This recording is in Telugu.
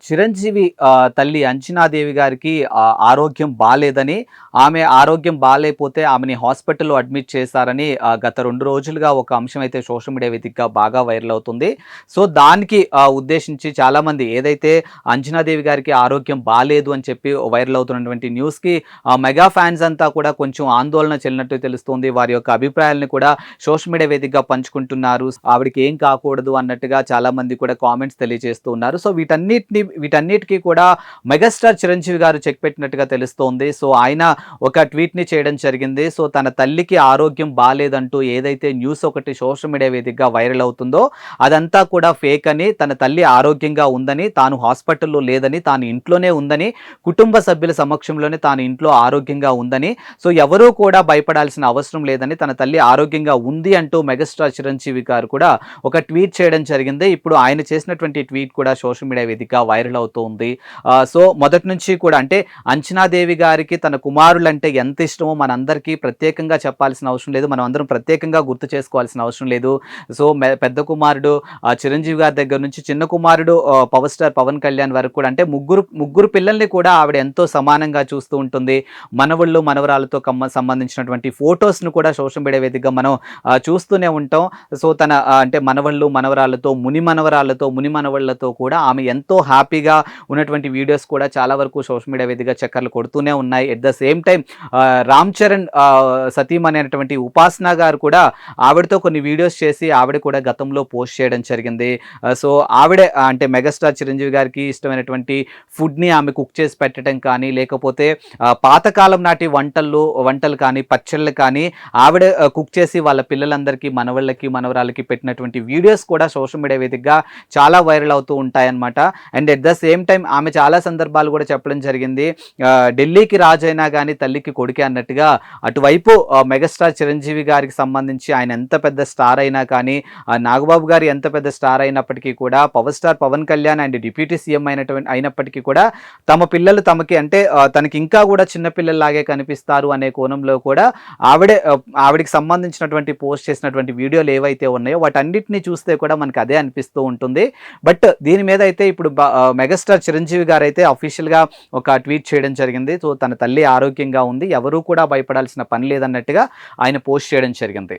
చిరంజీవి తల్లి అంజనాదేవి గారికి ఆరోగ్యం బాలేదని, ఆమె ఆరోగ్యం బాలేపోతే ఆమెని హాస్పిటల్‌లో అడ్మిట్ చేశారని గత 2 రోజులుగా ఒక అంశం అయితే సోషల్ మీడియా వేదికగా బాగా వైరల్ అవుతుంది. సో, దానికి ఉద్దేశించి చాలామంది ఏదైతే అంజనాదేవి గారికి ఆరోగ్యం బాలేదు అని చెప్పి వైరల్ అవుతున్నటువంటి న్యూస్‌కి మెగా ఫ్యాన్స్ అంతా కూడా కొంచెం ఆందోళన చెందినట్టు తెలుస్తుంది. వారి యొక్క అభిప్రాయాలను కూడా సోషల్ మీడియా వేదికగా పంచుకుంటున్నారు. ఆవిడకి ఏం కాకూడదు అన్నట్టుగా చాలామంది కూడా కామెంట్స్ తెలియజేస్తూ ఉన్నారు. సో, వీటన్నిటికి కూడా మెగాస్టార్ చిరంజీవి గారు చెక్ పెట్టినట్టుగా తెలుస్తోంది. సో, ఆయన ఒక ట్వీట్‌ని చేయడం జరిగింది. సో, తన తల్లికి ఆరోగ్యం బాలేదంటూ ఏదైతే న్యూస్ ఒకటి సోషల్ మీడియా వేదికగా వైరల్ అవుతుందో అదంతా కూడా ఫేక్ అని, తన తల్లి ఆరోగ్యంగా ఉందని, తాను హాస్పిటల్‌లో లేదని, తాను ఇంట్లోనే ఉందని, కుటుంబ సభ్యుల సమక్షంలోనే తాను ఇంట్లో ఆరోగ్యంగా ఉందని, సో ఎవరూ కూడా భయపడాల్సిన అవసరం లేదని, తన తల్లి ఆరోగ్యంగా ఉంది అంటూ మెగాస్టార్ చిరంజీవి గారు కూడా ఒక ట్వీట్ చేయడం జరిగింది. ఇప్పుడు ఆయన చేసినటువంటి ట్వీట్ కూడా సోషల్ మీడియా వేదికగా వైరల్ అవుతూ ఉంది. సో మొదటి నుంచి కూడా అంటే అంజనాదేవి గారికి తన కుమారులంటే ఎంత ఇష్టమో మనందరికీ ప్రత్యేకంగా చెప్పాల్సిన అవసరం లేదు. మనం అందరం ప్రత్యేకంగా గుర్తు చేసుకోవాల్సిన అవసరం లేదు. సో పెద్ద కుమారుడు చిరంజీవి గారి దగ్గర నుంచి చిన్న కుమారుడు పవర్ స్టార్ పవన్ కళ్యాణ్ వరకు కూడా అంటే ముగ్గురు పిల్లల్ని కూడా ఆవిడ ఎంతో సమానంగా చూస్తూ ఉంటుంది. మనవళ్ళు మనవరాలతో సంబంధించినటువంటి ఫొటోస్‌ను కూడా సోషల్ మీడియా వేదికగా మనం చూస్తూనే ఉంటాం. సో తన అంటే మనవళ్ళు మనవరాలతో ముని మనవళ్ళతో కూడా ఆమె ఎంతో హ్యాపీగా ఉన్నటువంటి వీడియోస్ కూడా చాలా వరకు సోషల్ మీడియా వేదికగా చక్కర్లు కొడుతూనే ఉన్నాయి. At the same time Ram Charan సతీమణి అనేటువంటి ఉపాసన గారు కూడా ఆవిడతో కొన్ని వీడియోస్ చేసి ఆవిడ కూడా గతంలో పోస్ట్ చేయడం జరిగింది. సో ఆవిడే అంటే మెగాస్టార్ చిరంజీవి గారికి ఇష్టమైనటువంటి ఫుడ్‌ని ఆమె కుక్ చేసి పెట్టడం కానీ, లేకపోతే పాతకాలం నాటి వంటలు కానీ, పచ్చళ్ళు కానీ ఆవిడ కుక్ చేసి వాళ్ళ పిల్లలందరికీ, మనవళ్ళకి, మనవరాలకి పెట్టినటువంటి వీడియోస్ కూడా సోషల్ మీడియా వేదికగా చాలా వైరల్ అవుతూ ఉంటాయన్నమాట. And at the same time ఆమె చాలా సందర్భాలు కూడా చెప్పడం జరిగింది. ఢిల్లీకి రాజైనా కానీ తల్లికి కొడుకే అన్నట్టుగా అటువైపు మెగాస్టార్ చిరంజీవి గారికి సంబంధించి ఆయన ఎంత పెద్ద స్టార్ అయినా కానీ, నాగబాబు గారు ఎంత పెద్ద స్టార్ అయినప్పటికీ కూడా, power star Pawan Kalyan and deputy CM అయినప్పటికీ కూడా తమ పిల్లలు తమకి అంటే తనకి ఇంకా కూడా చిన్న పిల్లల్లాగే కనిపిస్తారు అనే కోణంలో కూడా ఆవిడకి సంబంధించినటువంటి పోస్ట్ చేసినటువంటి వీడియోలు ఏవైతే ఉన్నాయో వాటన్నిటిని చూస్తే కూడా మనకి అదే అనిపిస్తూ ఉంటుంది. బట్ దీని మీద అయితే ఇప్పుడు మెగాస్టార్ చిరంజీవి గారు అయితే అఫీషియల్గా ఒక ట్వీట్ చేయడం జరిగింది. సో తన తల్లి ఆరోగ్యంగా ఉంది, ఎవరూ కూడా భయపడాల్సిన పని లేదన్నట్టుగా ఆయన పోస్ట్ చేయడం జరిగింది.